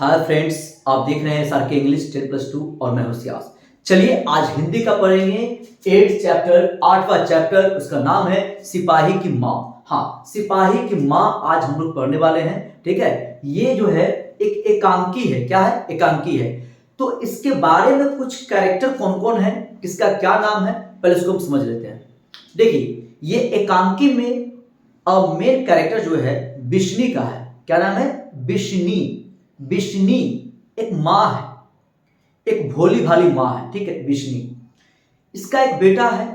Hi friends, आप देख रहे हैं सर के इंग्लिश 10+2 और मैं हूं सियास। चलिए आज हिंदी का पढ़ेंगे 8th चैप्टर, 8वां चैप्टर। उसका नाम है सिपाही की माँ। हाँ, सिपाही की माँ आज हम लोग पढ़ने वाले हैं। ठीक है, ये जो है एक एकांकी है। क्या है? एकांकी है। तो इसके बारे में कुछ कैरेक्टर कौन कौन है, किसका क्या नाम है, पहले इसको हम समझ लेते हैं। देखिए, ये एकांकी में मेन कैरेक्टर जो है बिशनी का है। क्या नाम है? बिशनी। बिशनी एक माँ है, एक भोली भाली माँ है। ठीक है, बिशनी। इसका एक बेटा है,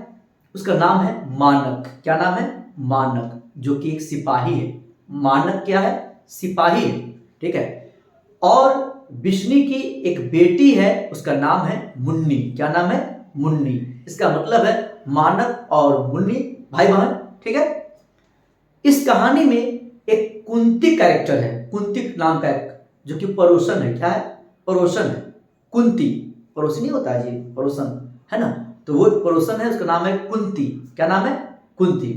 उसका नाम है मानक। क्या नाम है? मानक, जो कि एक सिपाही है। मानक क्या है? सिपाही है। ठीक है। और बिशनी की एक बेटी है, उसका नाम है मुन्नी। क्या नाम है? मुन्नी। इसका मतलब है मानक और मुन्नी भाई बहन। ठीक है। इस कहानी में एक कुंती कैरेक्टर है, कुंती नाम का, जो कि पड़ोसन है। क्या है? पड़ोसन है। कुंती पड़ोसी नहीं होता है जी, पड़ोसन है ना। तो वो पड़ोसन है, उसका नाम है कुंती। क्या नाम है? कुंती।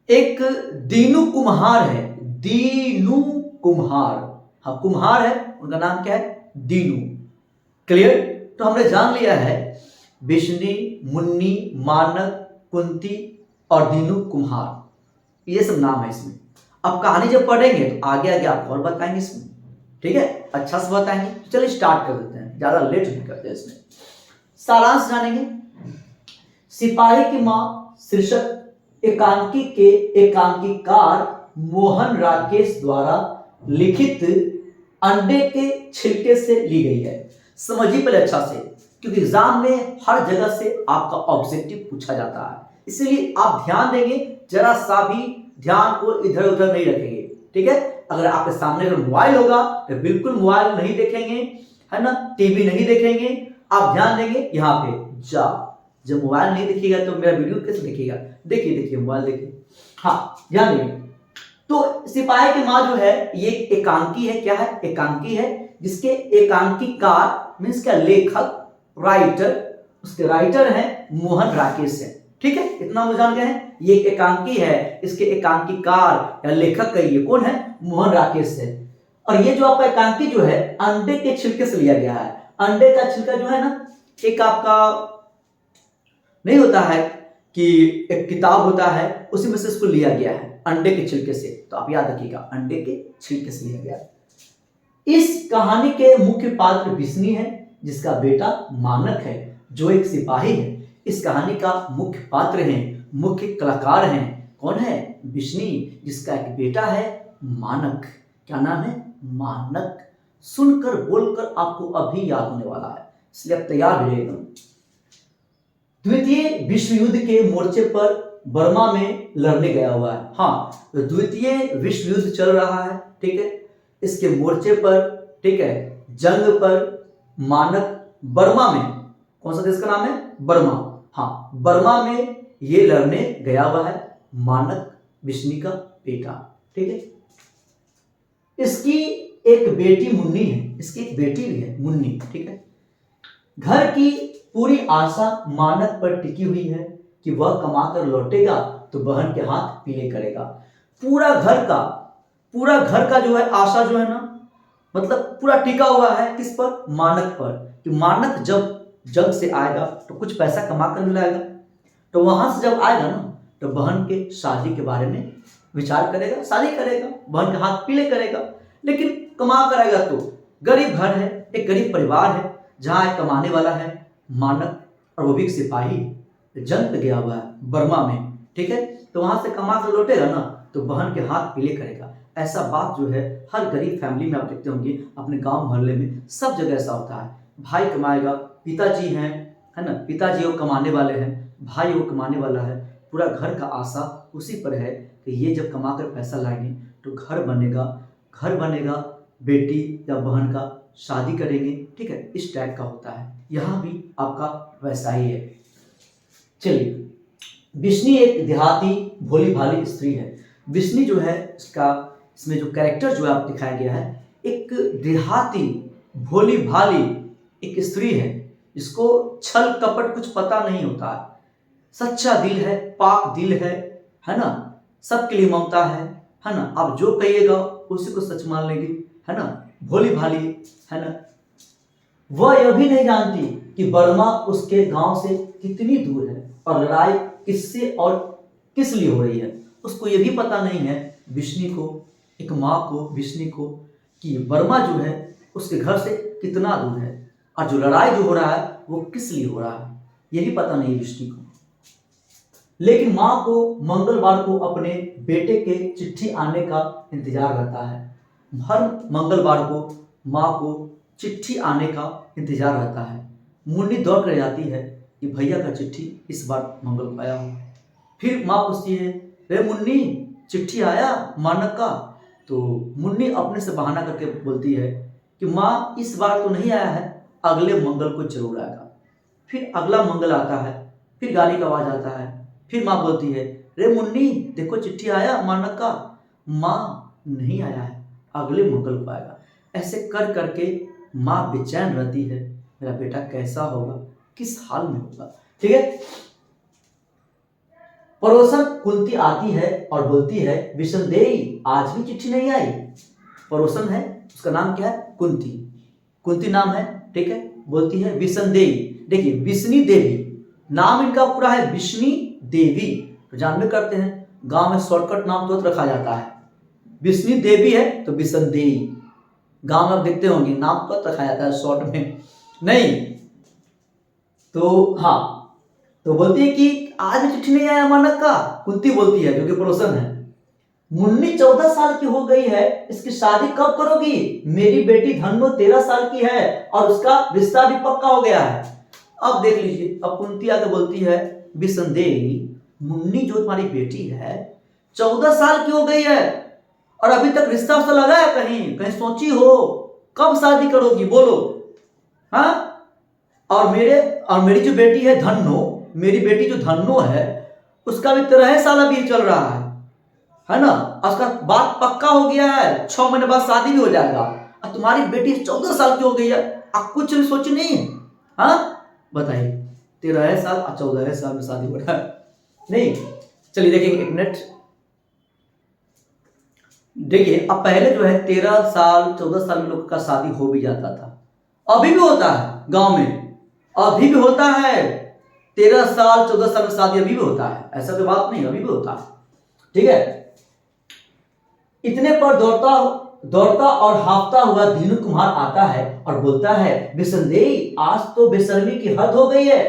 एक दीनू कुम्हार है, दीनू कुम्हार। हाँ, कुम्हार है, उनका नाम क्या है? दीनू। क्लियर? तो हमने जान लिया है बिशनी, मुन्नी, मानक, कुंती और दीनू कुम्हार, ये सब नाम है इसमें। अब कहानी जब पढ़ेंगे तो आगे आगे आपको और बताएंगे इसमें। ठीक है, अच्छा से बताएंगे। तो चलिए स्टार्ट कर देते हैं, ज्यादा लेट नहीं करते हैं इसमें। सारांश जानेंगे। सिपाही की मां शीर्षक एकांकी के एकांकीकार मोहन राकेश द्वारा लिखित अंडे के छिलके से ली गई है। समझिए पहले अच्छा से, क्योंकि एग्जाम में हर जगह से आपका ऑब्जेक्टिव पूछा जाता है, इसलिए आप ध्यान देंगे, जरा सा भी ध्यान को इधर उधर नहीं रखेंगे। ठीक है। अगर आपके सामने अगर मोबाइल होगा तो बिल्कुल मोबाइल नहीं देखेंगे, है ना, टीवी नहीं देखेंगे। आप ध्यान देंगे यहाँ पे। जब मोबाइल नहीं देखिएगा तो मेरा वीडियो कैसे देखिएगा? देखिए देखिए, मोबाइल देखिए। हाँ, ध्यान देंगे। तो सिपाही की माँ जो है ये एकांकी है। क्या है? एकांकी है, जिसके एकांकीकार मीन्स क्या? लेखक, राइटर, उसके राइटर हैं मोहन राकेश है। ठीक है, इतना वो जान गए हैं। ये एक एकांकी है, इसके एकांकीकार या लेखक का ये कौन है? मोहन राकेश है। और ये जो आपका एकांकी जो है अंडे के छिलके से लिया गया है। अंडे का छिलका जो है ना, एक आपका नहीं होता है कि एक किताब होता है, उसी में से इसको लिया गया है, अंडे के छिलके से। तो आप याद रखिएगा, अंडे के छिलके से लिया गया है। इस कहानी के मुख्य पात्र बिस्नी है, जिसका बेटा मानक है, जो एक सिपाही है। इस कहानी का मुख्य पात्र है, मुख्य कलाकार हैं। कौन है? बिस्नी, जिसका एक बेटा है मानक। क्या नाम है? मानक। सुनकर बोलकर आपको अभी याद होने वाला है, इसलिए आप तैयार रहिएगा। द्वितीय विश्व युद्ध के मोर्चे पर बर्मा में लड़ने गया हुआ है। हाँ, तो द्वितीय विश्व युद्ध चल रहा है। ठीक है, इसके मोर्चे पर, ठीक है, जंग पर मानक बर्मा में, कौन सा देश का नाम है? बर्मा। हाँ, बर्मा में ये लड़ने गया हुआ है मानक, बिस्नी का बेटा। ठीक है। इसकी एक बेटी मुन्नी है, इसकी एक बेटी भी है मुन्नी। ठीक है। घर की पूरी आशा मानक पर टिकी हुई है कि वह कमाकर लौटेगा तो बहन के हाथ पीले करेगा। पूरा घर का जो है आशा जो है ना, मतलब पूरा टिका हुआ है किस पर? मानक पर। कि मानक जब जंग से आएगा तो कुछ पैसा कमा कर लाएगा, तो वहां से जब आएगा ना तो बहन के शादी के बारे में विचार करेगा, शादी करेगा, बहन के हाथ पीले करेगा। लेकिन कमा कर आएगा तो गरीब घर है, एक गरीब परिवार है, जहां एक कमाने वाला है मानक, और वो भी एक सिपाही जंग पे गया हुआ है बर्मा में। ठीक है, तो वहां से कमा कर लौटेगा ना तो बहन के हाथ पीले करेगा। ऐसा बात जो है हर गरीब फैमिली में आप देखते होंगे, अपने गांव मोहल्ले में सब जगह ऐसा होता है। भाई कमाएगा, पिताजी हैं, है ना, पिताजी वो कमाने वाले हैं, भाई वो कमाने वाला है, पूरा घर का आशा उसी पर है कि ये जब कमा कर पैसा लाएंगे तो घर बनेगा, बेटी या बहन का शादी करेंगे। ठीक है, इस टाइप का होता है। यहाँ भी आपका वैसा ही है। चलिए, बिस्नी एक देहाती भोली भाली स्त्री है। बिस्नी जो है इसमें जो कैरेक्टर जो है आप दिखाया गया है, एक देहाती भोली भाली एक स्त्री है, जिसको छल कपट कुछ पता नहीं होता है। सच्चा दिल है, पाक दिल है ना, सबके लिए ममता है ना। आप जो कहिएगा उसी को सच मान लेगी, है ना। भोली भाली, है ना। वह यह भी नहीं जानती कि बर्मा उसके गांव से कितनी दूर है और लड़ाई किससे और किस लिए हो रही है। उसको यह भी पता नहीं है विष्णु को, एक माँ को, विष्णु को, कि बर्मा जो है उसके घर से कितना दूर है और जो लड़ाई जो हो रहा है वो किस लिए हो रहा है, ये भी पता नहीं विष्णु को। लेकिन माँ को मंगलवार को अपने बेटे के चिट्ठी आने का इंतजार रहता है। हर मंगलवार को माँ को चिट्ठी आने का इंतजार रहता है। मुन्नी दौड़ कर जाती है कि भैया का चिट्ठी इस बार मंगल को आया हो। फिर माँ पूछती है, रे मुन्नी चिट्ठी आया मानक का? तो मुन्नी अपने से बहाना करके बोलती है कि माँ इस बार तो नहीं आया है, अगले मंगल को जरूर आएगा। फिर अगला मंगल आता है, फिर गाली का आवाज आता है। फिर माँ बोलती है, रे मुन्नी देखो चिट्ठी आया मानक का? माँ नहीं आया है, अगले मंगल को आएगा। ऐसे कर करके माँ बेचैन रहती है, मेरा बेटा कैसा होगा, किस हाल में होगा। ठीक है। पड़ोसन कुंती आती है और बोलती है, विषमदेई आज भी चिट्ठी नहीं आई। पड़ोसन है, उसका नाम क्या है? कुंती। कुंती नाम है, ठीक है। बोलती है विषमदेई, देखिए विष्णु देवी नाम इनका पूरा है, विष्णु देवी। तो जानबे करते हैं गांव में शॉर्टकट नाम तो रखा जाता है। विष्णु देवी है तो विषमदेई, गांव में आप देखते होंगे नाम तो रखा जाता है शॉर्ट में नहीं। तो हाँ, तो बोलती है कि आज भी चिट्ठी नहीं आया मानक का। कुंती बोलती है, जो कि पड़ोसन है, मुन्नी 14 साल की हो गई है, इसकी शादी कब करोगी? मेरी बेटी धन्नो 13 साल की है और उसका रिश्ता भी पक्का हो गया है। अब देख लीजिए, अब कुंती आगे बोलती है, विषमदेई मुन्नी जो तुम्हारी बेटी है 14 साल की हो गई है और अभी तक रिश्ता उसका लगा है? कहीं कहीं सोची हो कब शादी करोगी, बोलो। हाँ, और मेरी जो बेटी है धन्नो, मेरी बेटी जो धन्नो है उसका भी 13 साल अभी चल रहा है ना। उसका बात पक्का हो गया है, 6 महीने बाद शादी भी हो जाएगा। और तुम्हारी बेटी 14 साल की हो गई है, अब कुछ भी सोची नहीं है? हाँ बताइए, 13 साल और 14 साल में शादी हो रहा है? नहीं। चलिए देखेंगे, एक मिनट देखिए। अब पहले जो है 13 साल 14 साल में लोग का शादी हो भी जाता था, अभी भी होता है गांव में, अभी भी होता है 13 साल 14 साल में शादी अभी भी होता है, ऐसा कोई बात नहीं, अभी भी होता है। ठीक है। इतने पर दौड़ता और हाफता हुआ दीनू कुमार आता है और बोलता है, विषमदेई आज तो बेशर्मी की हद हो गई है।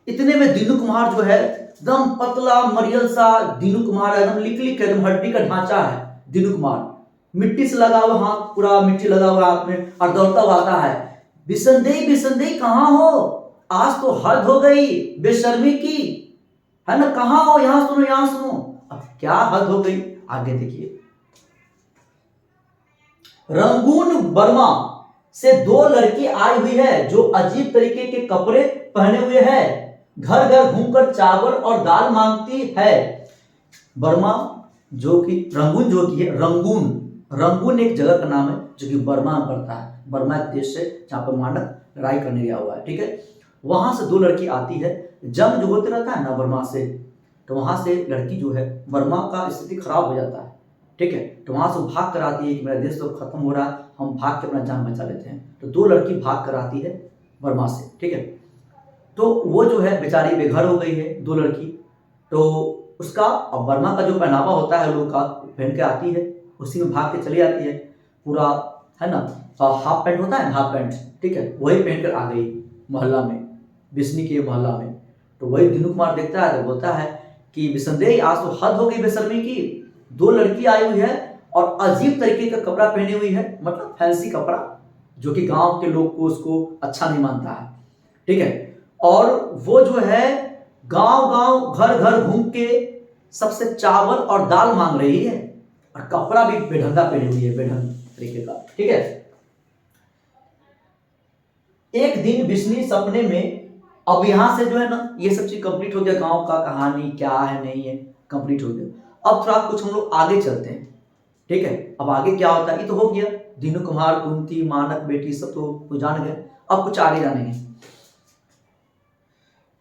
इतने में दीनू कुमार जो है एकदम पतला मरियल सा दीनू कुमार, एकदम लिक एकदम हड्डी का ढांचा है दीनू कुमार, मिट्टी से लगा हुआ हाथ, पूरा मिट्टी लगा हुआ हाथ में, और दौड़ता हुआ आता है, विषमदेई कहाँ हो? आज तो हद हो गई बेशर्मी की, है ना, कहाँ हो? यहाँ सुनो, यहाँ सुनो। अब क्या हद हो गई, आगे देखिए। रंगून बर्मा से 2 लड़की आई हुई है जो अजीब तरीके के कपड़े पहने हुए है, घर घर घूमकर चावल और दाल मांगती है। बर्मा जो कि रंगून, जो कि है रंगून एक जगह का नाम है जो कि बर्मा में पड़ता है। बर्मा एक देश से जहां पर मानक लड़ाई करने गया हुआ है। ठीक है। वहां से 2 लड़की आती है, जंग जो होते रहता है ना बर्मा से, तो वहां से लड़की जो है, बर्मा का स्थिति खराब हो जाता है। ठीक है। तो वहां से भाग कर आती है कि मेरा देश तो खत्म हो रहा है, हम भाग के अपना जान बचा लेते हैं। तो 2 लड़की भाग कर आती है बर्मा से। ठीक है। तो वो जो है बेचारी बेघर हो गई है 2 लड़की। तो उसका, अब बर्मा का जो पहनावा होता है लोग का, पहन के आती है, उसी में भाग के चली आती है, पूरा, है ना, हाफ पैंट होता है ना, हाफ पैंट, ठीक है, वही पहन कर आ गई मोहल्ला में, विष्णु के मोहल्ला में। तो वही दीनू कुमार देखता है तो बोलता है कि विषमदेई आज तो हद हो गई बेशर्मी की, 2 लड़की आई हुई है और अजीब तरीके का कपड़ा पहनी हुई है, मतलब फैंसी कपड़ा, जो कि गांव के लोग को उसको अच्छा नहीं मानता है। ठीक है। और वो जो है गांव घर घर घूम के सबसे चावल और दाल मांग रही है और कपड़ा भी बेढंगा पहनी हुई है, बेढंग तरीके का। ठीक है। एक दिन विष्णु सपने में, अब यहां से जो है ना ये सब चीज कंप्लीट हो गया, गांव का कहानी क्या है नहीं है कंप्लीट हो गया। अब थोड़ा कुछ हम लोग आगे चलते हैं। ठीक है। अब आगे क्या होता है ये तो हो गया, दीनू कुमार, कुंती, मानक बेटी सब तो जान गए। अब कुछ आगे जानेंगे।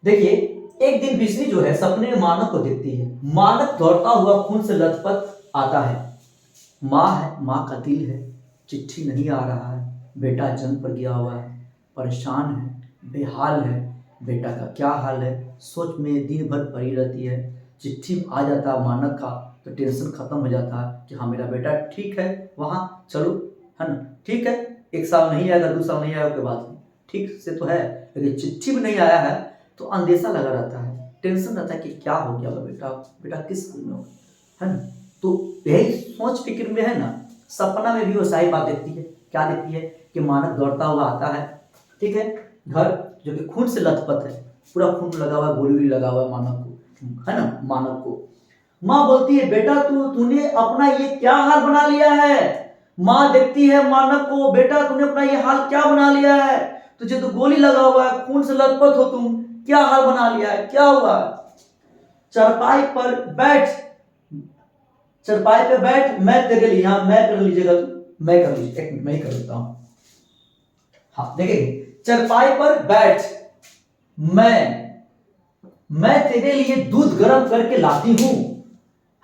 देखिए, एक दिन विष्णु जो है सपने में मानक को देखती है। मानक दौड़ता हुआ खून से लथपथ आता है। माँ है, माँ का दिल है, चिट्ठी नहीं आ रहा है। बेटा जंग पर गया हुआ है, परेशान है, बेहाल है। बेटा का क्या हाल है, सोच में दिन भर पड़ी रहती है। चिट्ठी आ जाता है मानक का तो टेंशन खत्म हो जाता है कि हाँ मेरा बेटा ठीक है, वहाँ चलो, है ना, ठीक है, 1 साल नहीं आएगा, 2 साल नहीं आएगा, उसके बाद ठीक से तो है, लेकिन चिट्ठी भी नहीं आया है तो अंदेशा लगा रहता है, टेंशन रहता है कि क्या हो गया होगा बेटा, बेटा किस स्कूल में होगा, है ना। तो यही सोच फिक्र में है ना, सपना में भी वो सारी बात देखती है। क्या देखती है कि मानक दौड़ता हुआ आता है, ठीक है, घर जो कि खून से लथपथ है, पूरा खून लगा हुआ है, गोली वोली लगा हुआ है मानक को, है ना। मानक को माँ बोलती है बेटा तूने अपना ये क्या हाल बना लिया है। माँ देखती है मानक को, बेटा तूने अपना ये हाल क्या बना लिया है, तुझे तो गोली लगा हुआ है, खून से लथपथ हो तुम, क्या हाल बना लिया है, क्या हुआ। चारपाई पर बैठ, चारपाई पे बैठ, मैं तेरे लिए, हाँ मैं कर लीजिएगा, मैं कर लीजिए, 1 मिनट मैं ही कर लेता हूं। हाँ देखिए, चारपाई पर बैठ, मैं तेरे लिए दूध गर्म करके लाती हूं,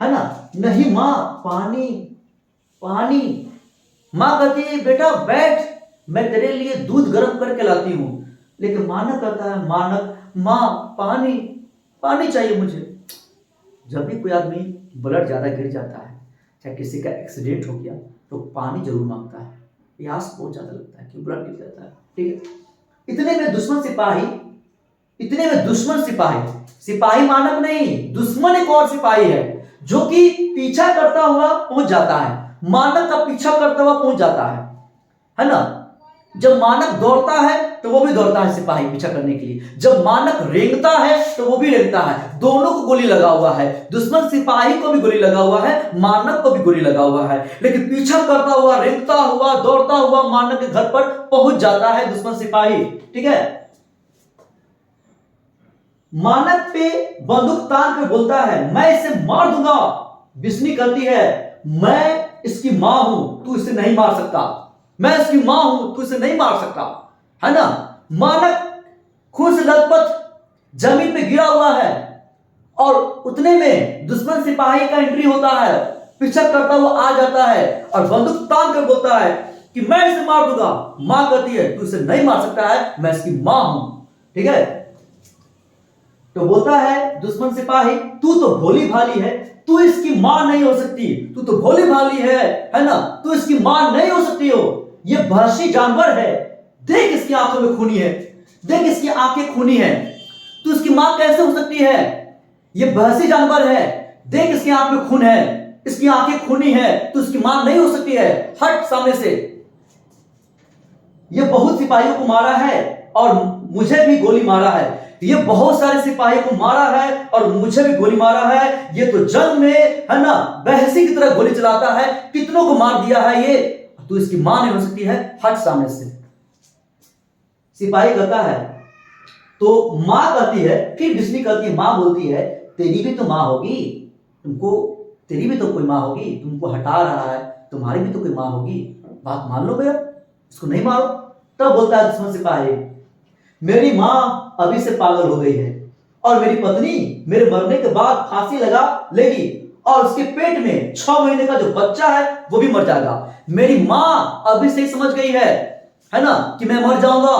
है ना। नहीं माँ, पानी पानी। माँ कहती है बेटा बैठ, मैं तेरे लिए दूध गर्म करके लाती हूं। लेकिन मानक कहता है, मानक माँ पानी, पानी चाहिए मुझे। जब भी कोई आदमी ब्लड ज्यादा गिर जाता है, चाहे किसी का एक्सीडेंट हो गया, तो पानी जरूर मांगता है, प्यास बहुत ज्यादा लगता है कि ब्लड गिर जाता है, ठीक है। इतने में दुश्मन सिपाही, इतने में दुश्मन सिपाही, सिपाही मानक नहीं, दुश्मन एक और सिपाही है जो कि पीछा करता हुआ पहुंच जाता है, मानक का पीछा करता हुआ पहुंच जाता है ना। जब मानक दौड़ता है तो वो भी दौड़ता है सिपाही पीछा करने के लिए, जब मानक रेंगता है तो वो भी रेंगता है, दोनों को गोली लगा हुआ है, दुश्मन सिपाही को भी गोली लगा हुआ है, मानक को भी गोली लगा हुआ है, लेकिन पीछा करता हुआ, रेंगता हुआ, दौड़ता हुआ मानक के घर पर पहुंच जाता है दुश्मन सिपाही, ठीक है। मानक पे बंदूक तान कर बोलता है मैं इसे मार दूंगा। बिस्नी कहती है मैं इसकी मां हूं, तू इसे नहीं मार सकता, मैं इसकी मां हूं, तू इसे नहीं मार सकता, है ना। मानक खून से लथपथ जमीन पे गिरा हुआ है और उतने में दुश्मन सिपाही का एंट्री होता है, पीछा करता हुआ आ जाता है और बंदूक तान कर बोलता है कि मैं इसे मार दूंगा। मां कहती है तू इसे नहीं मार सकता है, मैं इसकी मां हूं, ठीक है। तो बोलता है दुश्मन सिपाही तू तो भोली भाली है, तू इसकी मां नहीं हो सकती, तू तो भोली भाली है ना, तू इसकी मां नहीं हो सकती हो, ये वहशी जानवर है, देख इसकी आंखों में खूनी है, देख इसकी आंखें खूनी है, तू इसकी मां कैसे हो सकती है, ये वहशी जानवर है, देख इसकी आंख में खून है, इसकी आंखें खूनी है, तू इसकी मां नहीं हो सकती है, हट सामने से। ये बहुत सिपाहियों को मारा है और मुझे भी गोली मारा है, ये बहुत सारे सिपाही को मारा है और मुझे भी गोली मारा है, ये तो जंग में, है ना, बहसी की तरह गोली चलाता है, कितनों को मार दिया है ये, तू इसकी मां नहीं हो सकती है, हट सामने से। सिपाही कहता है, तो मां कहती है, फिर बिस्नी कहती है, मां बोलती है तेरी भी तो मां होगी, तुमको, तेरी भी तो कोई मां होगी, तुमको हटा रहा है, तुम्हारी भी तो कोई मां होगी, बात मान लो मेरा, इसको नहीं मारो। तब बोलता है दुश्मन सिपाही मेरी मां अभी से पागल हो गई है और मेरी पत्नी मेरे मरने के बाद फांसी लगा लेगी और उसके पेट में 6 महीने का जो बच्चा है वो भी मर जाएगा। मेरी मां अभी से ही समझ गई है ना, कि मैं मर जाऊंगा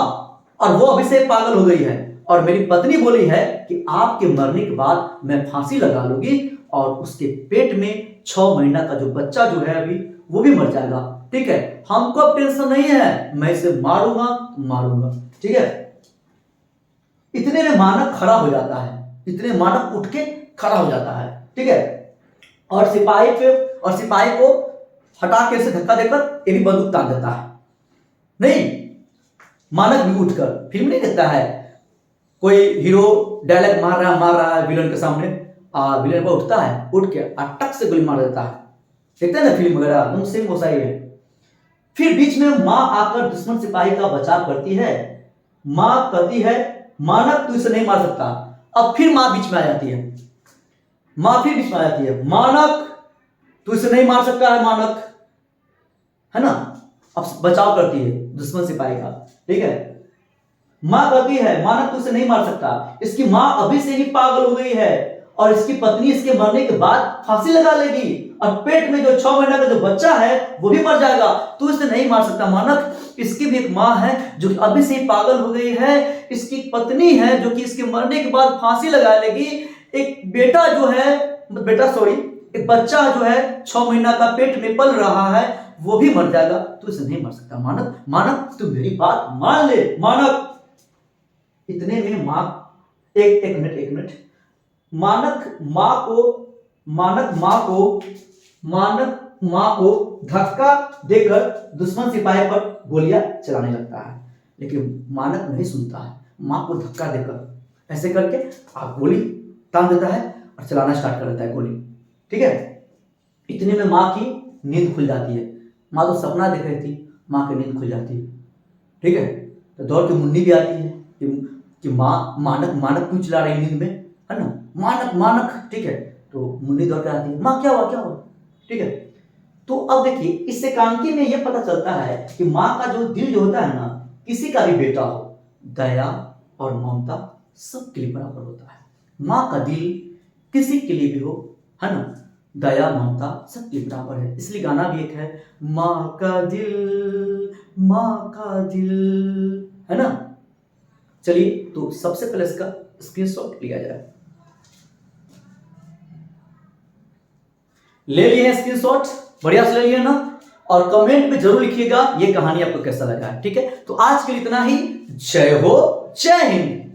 और वो अभी से पागल हो गई है, और मेरी पत्नी बोली है कि आपके मरने के बाद मैं फांसी लगा लूंगी और उसके पेट में 6 महीना का जो बच्चा जो है अभी वो भी मर जाएगा, ठीक है। हमको अब टेंशन नहीं है, मैं इसे मारूंगा, ठीक है। इतने में मानक खड़ा हो जाता है, इतने मानक उठ के खड़ा हो जाता है, ठीक है। और सिपाही को हटा के से धक्का देकर ये भी बंदूक तान देता है। नहीं, मानक भी उठकर, फिल्म नहीं देखता है कोई हीरो डायलॉग मार रहा है विलन के सामने, विलन पर उठता है, उठ के टक से गोली मार देता है, देखते हैं ना फिल्म वगैरह, तुम सेम वैसा ही है। फिर बीच में मां आकर दुश्मन सिपाही का बचाव करती है। मां कहती है मानक तू इसे नहीं मार सकता। अब फिर मां बीच में आ जाती है, मां फिर बीच में आ जाती है, मानक तू इसे नहीं मार सकता है, मानक, है ना। अब बचाव करती है दुश्मन सिपाही का, ठीक है। मां कहती है मानक तू इसे नहीं मार सकता, इसकी मां अभी से ही पागल हो गई है और इसकी पत्नी इसके मरने के बाद फांसी लगा लेगी और पेट में जो 6 महीना का जो बच्चा है वो भी मर जाएगा। तो इसे नहीं मार सकता मानक। इसकी भी एक माँ है जो कि अभी से ही पागल हो गई है, इसकी पत्नी है जो कि इसके मरने के बाद फांसी लगा लेगी, एक बेटा जो है, बेटा सॉरी, एक बच्चा जो है 6 महीना का पेट में पल रहा है वो भी मर जाएगा। तो इसे नहीं मार सकता मानक। मानक तू मेरी बात मान ले मानक। इतने में माँ, एक मिनट, मानक माँ को धक्का देकर दुश्मन सिपाही पर गोलियां चलाने लगता है, लेकिन मानक नहीं सुनता है। माँ को धक्का देकर ऐसे करके आप गोली तान देता है और चलाना स्टार्ट कर देता है गोली। ठीक है, इतने में माँ की नींद खुल जाती है। माँ तो सपना देख रही थी, माँ की नींद खुल जाती है। ठीक है, तो दौड़ के मुन्नी भी आती है कि मानक क्यों चिल्ला रही नींद में, है ना, मानक। ठीक है, तो मुन्नी दौड़ के आती है, माँ क्या हुआ। ठीक है, तो अब देखिए इस एकांकी में यह पता चलता है कि माँ का जो दिल जो होता है ना, किसी का भी बेटा हो, दया और ममता सबके लिए बराबर होता है। माँ का दिल किसी के लिए भी हो, है ना, दया ममता सबके बराबर है। इसलिए गाना भी एक है, माँ का दिल, है ना। चलिए तो सबसे पहले इसका स्क्रीनशॉट लिया जाए। ले लिए स्क्रीनशॉट, बढ़िया से ले लिए ना, और कमेंट में जरूर लिखिएगा ये कहानी आपको कैसा लगा है। ठीक है, तो आज के लिए इतना ही। जय हो, जय हिंद।